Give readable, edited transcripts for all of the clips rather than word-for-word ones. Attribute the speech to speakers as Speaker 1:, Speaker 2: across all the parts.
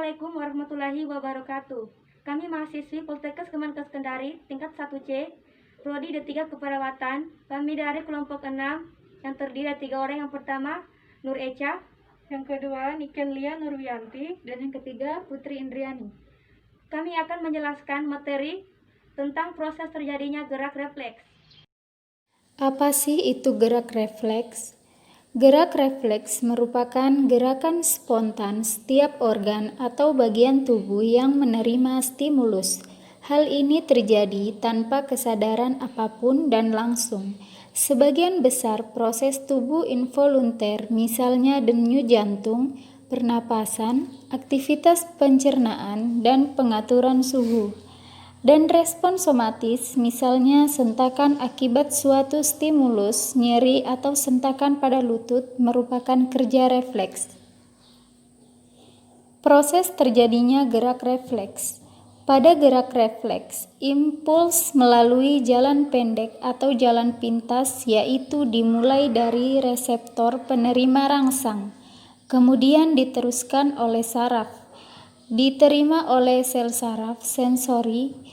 Speaker 1: Assalamualaikum warahmatullahi wabarakatuh. Kami mahasiswi Poltekkes Kemenkes Kendari tingkat 1C, Prodi D3 Keperawatan. Kami dari kelompok 6 yang terdiri dari 3 orang. Yang pertama, Nur Echa.
Speaker 2: Yang kedua, Niken Lia Nurwianti.
Speaker 1: Dan yang ketiga, Putri Indriani. Kami akan menjelaskan materi tentang proses terjadinya gerak refleks.
Speaker 3: Apa sih itu gerak refleks? Gerak refleks merupakan gerakan spontan setiap organ atau bagian tubuh yang menerima stimulus. Hal ini terjadi tanpa kesadaran apapun dan langsung. Sebagian besar proses tubuh involunter, misalnya denyut jantung, pernapasan, aktivitas pencernaan, dan pengaturan suhu. Dan respon somatis, misalnya sentakan akibat suatu stimulus, nyeri atau sentakan pada lutut, merupakan kerja refleks. Proses terjadinya gerak refleks. Pada gerak refleks, impuls melalui jalan pendek atau jalan pintas, yaitu dimulai dari reseptor penerima rangsang, kemudian diteruskan oleh saraf, diterima oleh sel saraf sensori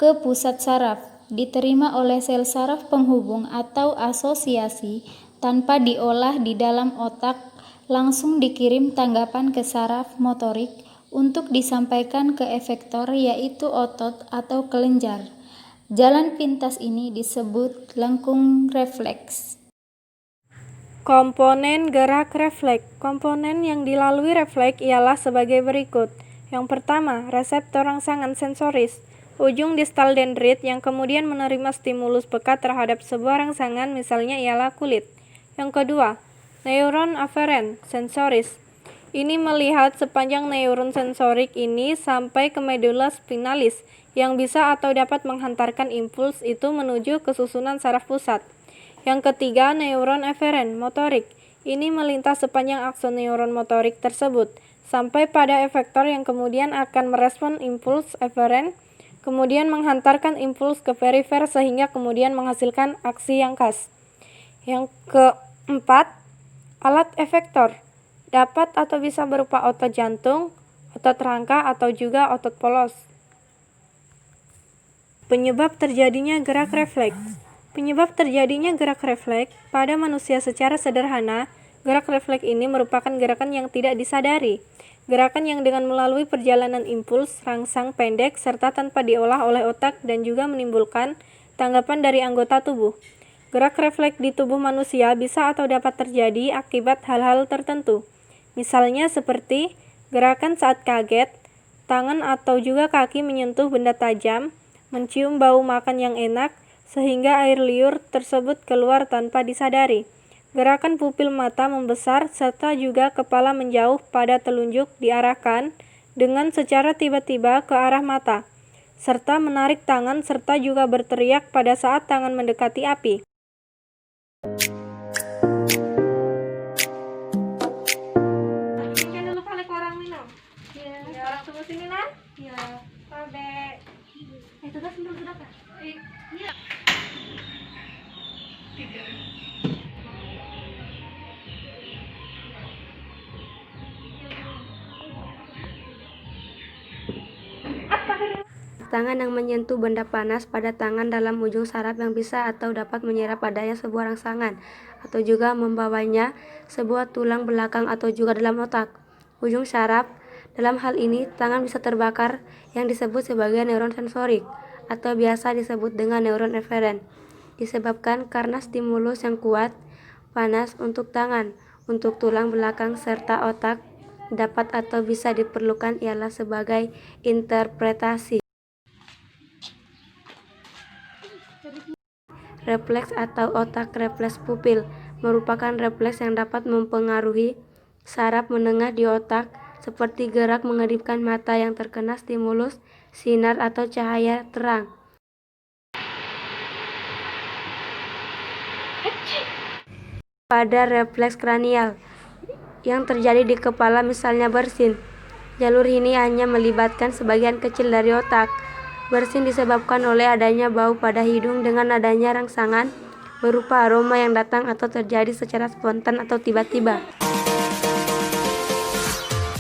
Speaker 3: ke pusat saraf, diterima oleh sel saraf penghubung atau asosiasi tanpa diolah di dalam otak, langsung dikirim tanggapan ke saraf motorik untuk disampaikan ke efektor, yaitu otot atau kelenjar. Jalan pintas ini disebut lengkung refleks.
Speaker 2: Komponen gerak refleks. Komponen yang dilalui refleks ialah sebagai berikut. Yang pertama, reseptor rangsangan sensoris, ujung distal dendrit yang kemudian menerima stimulus pekat terhadap sebuah rangsangan, misalnya ialah kulit. Yang kedua, neuron aferen sensoris. Ini melihat sepanjang neuron sensorik ini sampai ke medula spinalis yang bisa atau dapat menghantarkan impuls itu menuju ke susunan saraf pusat. Yang ketiga, neuron eferen motorik. Ini melintas sepanjang akson neuron motorik tersebut sampai pada efektor yang kemudian akan merespon impuls eferen, kemudian menghantarkan impuls ke perifer sehingga kemudian menghasilkan aksi yang khas. Yang keempat, alat efektor. Dapat atau bisa berupa otot jantung, otot rangka, atau juga otot polos. Penyebab terjadinya gerak refleks. Penyebab terjadinya gerak refleks pada manusia secara sederhana, gerak refleks ini merupakan gerakan yang tidak disadari. Gerakan yang dengan melalui perjalanan impuls rangsang pendek serta tanpa diolah oleh otak dan juga menimbulkan tanggapan dari anggota tubuh. Gerak refleks di tubuh manusia bisa atau dapat terjadi akibat hal-hal tertentu. Misalnya seperti gerakan saat kaget, tangan atau juga kaki menyentuh benda tajam, mencium bau makan yang enak, sehingga air liur tersebut keluar tanpa disadari. Gerakan pupil mata membesar serta juga kepala menjauh pada telunjuk diarahkan dengan secara tiba-tiba ke arah mata, serta menarik tangan serta juga berteriak pada saat tangan mendekati api.
Speaker 1: Orang tunggu sini lah. Iya. Sampai. Sudah sudah kah? Iya. Tangan yang menyentuh benda panas pada tangan dalam ujung saraf yang bisa atau dapat menyerap padanya sebuah rangsangan atau juga membawanya sebuah tulang belakang atau juga dalam otak. Ujung saraf, dalam hal ini tangan bisa terbakar yang disebut sebagai neuron sensorik atau biasa disebut dengan neuron eferen, disebabkan karena stimulus yang kuat, panas untuk tangan, untuk tulang belakang serta otak. Dapat atau bisa diperlukan ialah sebagai interpretasi. Refleks atau otak refleks pupil merupakan refleks yang dapat mempengaruhi saraf menengah di otak, seperti gerak mengedipkan mata yang terkena stimulus sinar atau cahaya terang. Pada refleks kranial yang terjadi di kepala, misalnya bersin, jalur ini hanya melibatkan sebagian kecil dari otak. Bersin disebabkan oleh adanya bau pada hidung dengan adanya rangsangan berupa aroma yang datang atau terjadi secara spontan atau tiba-tiba.